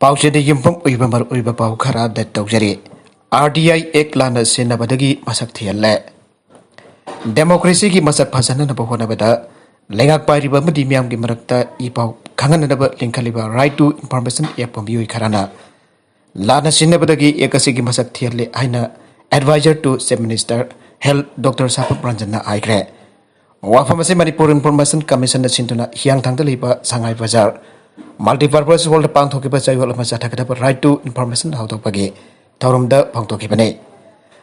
Pauchede Yumpum Uibamar Uibapau Kara that Dogeri RDI Ek Lana Sinabadagi Masak Thiale Democracy ki Masak Pasana Bahonabada Lengak Pai Riba Dimiam Gimarakta Ipau Kanganaba Linkaliba Right to Information Yapum Mioi Karana Lana Sinabadagi Ekasigi Masak Thiale Aina Advisor to State Minister Health Dr. Sapu Pranjana Oikhre Wafamase Manipur Information Commission Sintuna Hyang Tangaliba Sangai Bazar Multipurpose World Pang Tokiba Jaiwal Masatakaba Right to Information How to Pagi Torum the Pang Tokibane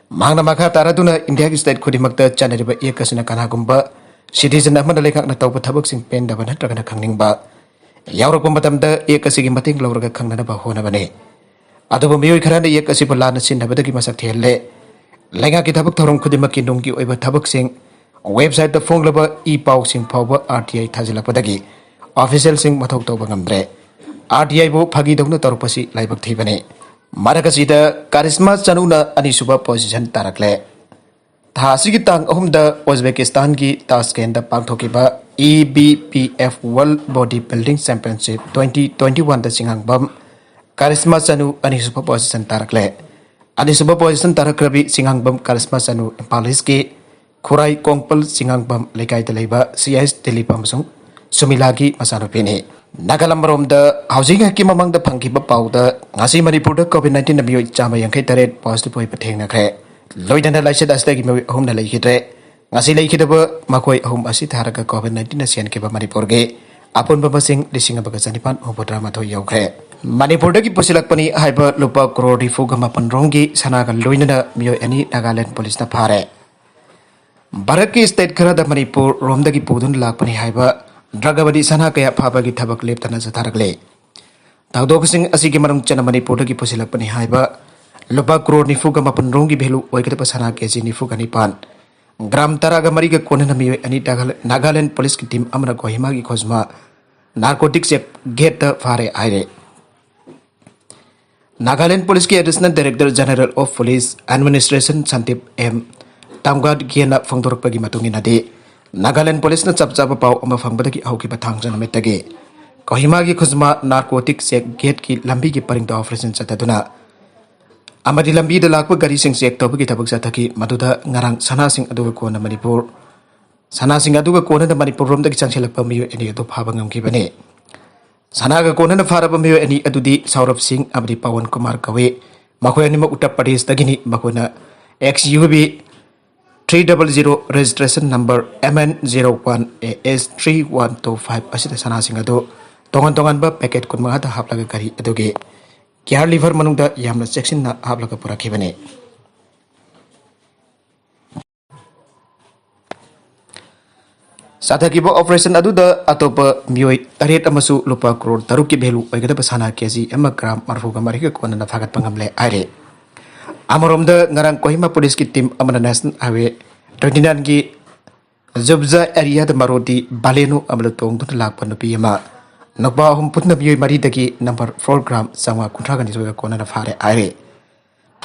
Magna Maka Taraduna India State Kudimakta Chanariba Ekasina Kanagumba Citizen Amadaleka Natopa Tabaks in Pen Davana Dragana Kangingba Yarokumatam the Ekasigi Mating Laura Kanganaba Honabane Adobo Mioi Karana Ekasipalana Sinabadaki Masakele Lenga Kitabak Torum Kudimaki Dungi over Tabaksing website the phone lover e-pau sing power RTI Tazilapadagi official sing Matok Tobangamdre RTI bo Pagi Dogno Torpasi Laibak Tibane Marakasida Charisma Chanuna Anisuba position Tarakle Tasigitang Ohumda Uzbekistan ki Taskenda Pangtokiba EBPF World Bodybuilding Championship 2021 the Singhang Bam Charisma Chanu Anisuba position Tarakle Anisuba position Tarakrabi Singhang Bam Charisma Chanu Paliski Kurai Kongpal Singang Bam Lekai Teleba CS Telipam Sung Sumilagi Masanopini Nagalambarom the housing Hakim among the Punky Powder Ngasi Manipur COVID-19 the Mioi Chama Yankay positive boy Patena Cre Lloyd and I said as they give home the Leikhidre Ngasi Leikhidre Makoi home Asitaraka COVID-19 Asian Kiba Manipurge upon Babasing the Singapagazanipan Obodramato Yokre Manipur the Pusilakpani Hyper Lupa Krodi Fugamapan Rongi Sanaga Luina Mioi any Nagaland Police na Pare Bharat ki state khara Manipur romdagi pudun lakpani haiba dragabadi sana kaya phabagi thabak leptana satharakle tagdok sing asigi maram chana Manipur dagi pusilakpani haiba lupa crore nifu ga mapan rongi bhelu oikata sana keji nifu ga nipan gram taraga mari ga konana Mioi ani Nagaland police ki team amra kohima gi khojma narcotics get fare aire Nagaland police ki additional director general of police administration Santip M Tamgad Giana Fangdor Pagi Matunginade Nagaland Police na Chapchapa Pau Amafambaki Auki Batang Janametage Kohimagi Kuzma Narcotics Gate Ki Lambi ki Paring to Operation Sataduna Amadi Lambi the Lakwa Gari Sing Sek Topaki Tabak Maduda Ngarang Sanasing Aduga Kona Manipur Sanasing Aduga Kona the Manipur Rom the Chanchelapa Mio any to Pabangam Kibane Sanaga Kona the Farabamio any Adudi Saurab Singh Abdi Pawan Kumar Kawe Makoyanima Utapadis Dagini Makona XUB 300 registration number MN01AS3125 asida sanasing ado tongan ba packet kun mga haplaga kari adoge care liver manungda yamna section na haplaga purakibane Satakibo operation aduda atopa Mioi taret amasu lupa crore taruki belu oigada pasana kezi gram marfuga marika kona na fagat pangamle aire Amarom the Narang Kohima Police Team Amana National Highway 29 ki Zubza area the Marodi Baleno Amalotong to the Lakpan Pima Naba Hum Putna Mioi Maridaki number 4 gram Sama Kuntragan is a corner of Hare Aire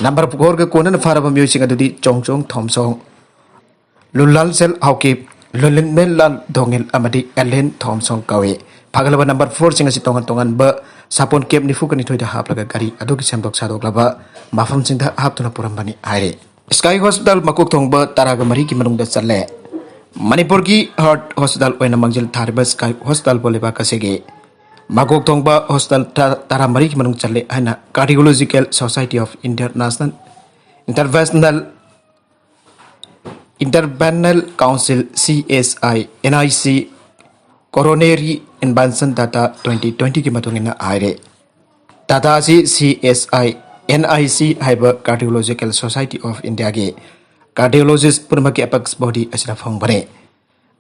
number of Gorga Konan Faraba music at the Chong Thomsong Lulal Sel Hauki Lulin Melan Dongil Amadi Ellen Thomsong Kawe Pagalaba number 4 singers Tongan Ba Sapon Cape Nifukan into the Haplaga Gari Adoki Samdok Sadoglaba Mafam Sinta Haptuna Purambani Aire Sky Hospital Makutongba Taragamari Kimanung the Sale Manipurgi Heart Hospital when a Mangjil Tariba Sky Hospital Bolivaka Sege Makutongba Hospital Taramari Kimanung Chale Ana Cardiological Society of International Intervenal Council CSI NIC Coronary Invention Data 2020 ki matungina aire Data CSI NIC Hyper Cardiological Society of India ge cardiologist purmaki apex body asina phong bane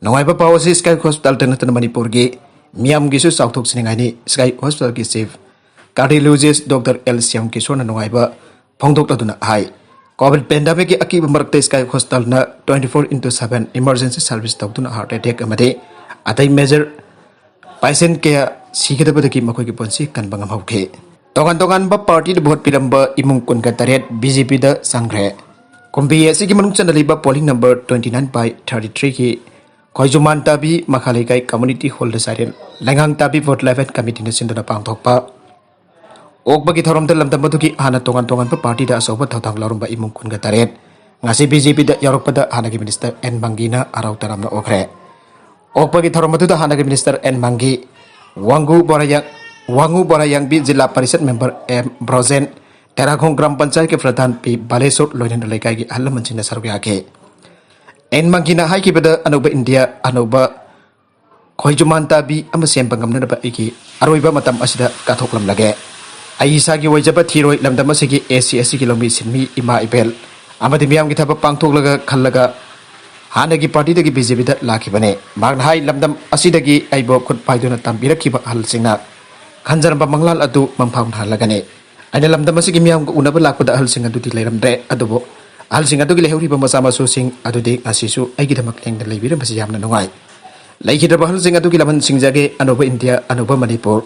Nawaiba Pawasi Sky Hospital Tanatan Manipur ge Miam gisu Southok Siningani Sky Hospital ki chief cardiologist Dr. L. Siam Kishona Nawaiba Pongdok Laduna Hai COVID pandemic ki akiba marakta Sky Hospital na 24/7 emergency service tawduna heart attack amade Atai major patient kaya sikidabadaki makoi ki ponsi kan bangam hauke Tongan ba party de vote piramba imung kun ka taret BJP da sangre Kumbi asi ki manung chanaliba polling number 29/33 ki Koijuman tabi makhalikai community hall da siren langang tabi vote live committee na sindona pangthokpa ओकबगी थौरम लमदम मधुकी Hana तोंगान तोंगान party दा असौबा थौथांग लौरंबा इमुंग कुनगा तारेत ngasi BJP da yaroppada hanagi minister N Mangina arau taramna Oikhre ओकबगी थौरम Madhuda hanagi minister N Mangi wangu borayang bi जिला परिषद member M Brozen तेराखों ग्राम पंचायत के प्रधान P Baleshwar लोइनन लेकाई की हल्ला munching सरग याके N मंगिना high की बद अनोबा India अनोबा खोइजुमानता be um same बंगम नबा इकी अरोइबा मतम असिदा काथोकलम लगे आईसा की वजब थीरोइ लमदम असिगी एसी की लोमी सिनमी इमा इबेल अमदि मियाम की थबा पांगथोकलगा खल्लगा हानगी पार्टी दगी बीजेपी दा लाखिबने मागन हाई लमदम असिदगी आइबो खुद पाइदुना तंबिरखिबा हलसिंगना खंजरबा मंगलाल अदु मंफाउन हालगने अने लमदम असिगी मियाम को उनबा लाकपदा हलसिंग अदुति लेरमद्रे अदुबो हलसिंग अदुगी लेहौरिबा मसा मसु सिंग अदुदि ngasisu aigi dhamak lengda leibira basi yamna nungai Leikhidre hलसिंग अदुगी लमन सिंगजागे अनोबा इंडिया अनोबा मणिपुर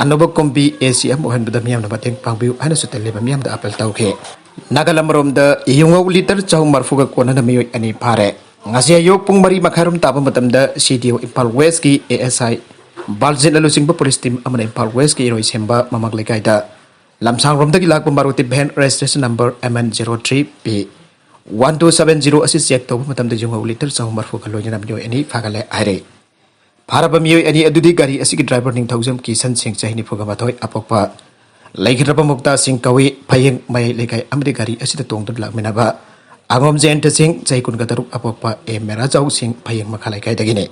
अनोबा कोम्बी एसीएम ओहनबदा मियाम ना बातें पांगबिउ हाना सुतलेबा मियाम दा अपील तौखे नागालमरोम दा युंगौ लीटर चाहु मरफुगा कोनना मियोय अनि फारे ngasi ayok pung mari makharum taba matamda CDO Impal West ki ASI Baljin alusingba police team amana Impal West ki iroi semba mamak lekai da lamsang romda ki lakpa maruti van registration number MN03P 1270 asi check toba matamda junga liter chahu marfu ka loina namyo ani phagale aire pharaba mioi ani adudi gari asi ki driver ning thaujam ki san sing chahini phuga mathoi apokpa Leikhidre mukta sing kawi phayeng mai lekai amri gari asi da tongdun lakminaba Angom jen te sing jai kun gataruk apokpa e mera jau sing phayeng makhalai kai dagine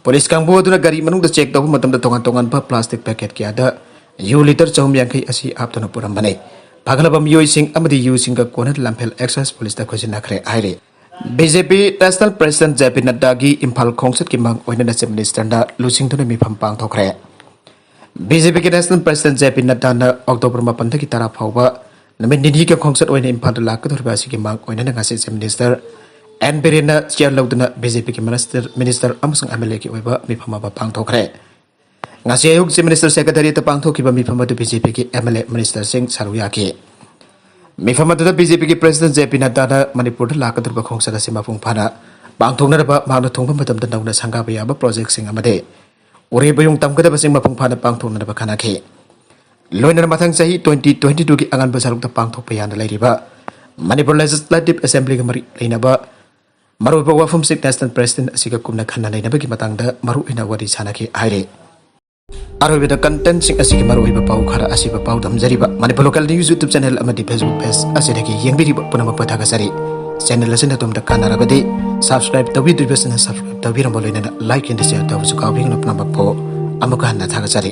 Police kangbu aduna gari manung da check tobu matam da tongan ba plastic packet ki ada yu liter chahum yankai asi aptona puram bane phaglaba mioi sing amadi yu sing ka kona lamphel excess police da khojin nakhre aire BJP National President JP Nadda gi Imphal khongsat ki mang oina na chief minister da lusing thuna mi pham pang thokre BJP ki National President JP Nadda na October 8 ki tara phawba Namin nini ke khongsat oina Imphal da lak thur basi ki mang oina na ngasi chief minister N Berena chair lauduna BJP ki minister amusung MLA ki oiba mi phama ba pang thokre ngasi ayuk chief minister secretary ta pang thokiba mi phama du BJP ki MLA minister Singh Saruya ki mi phama da BJP ki president JP Nadda na Manipur da lak thur ba khongsat asima phung phana pang thongna ba magna thongba matam da nauna sanga ba ya ba project sing amade ore bayung tamkada ba sing ma phung phana pang thongna ba khana ki loina mathang sahi 2022 ki angan ba saruk ta pang thok pa yana lairiba Manipur Legislative Assembly ga mari leina ba maru ba wafum sik national president asiga kumna khanna leina ba ki matang da maru ina wari sana ki aire Arobe the content sing asigi maru iba pau khara asiba pau damjariba Manipur local news YouTube channel amadi Facebook page asidagi yengbiri punama pathaga sari channel asina tumda kanarabadi subscribe tawi dibasana subscribe tawi ramboloina like and share tawu kawi ngapna bakpo amuka na thaga sari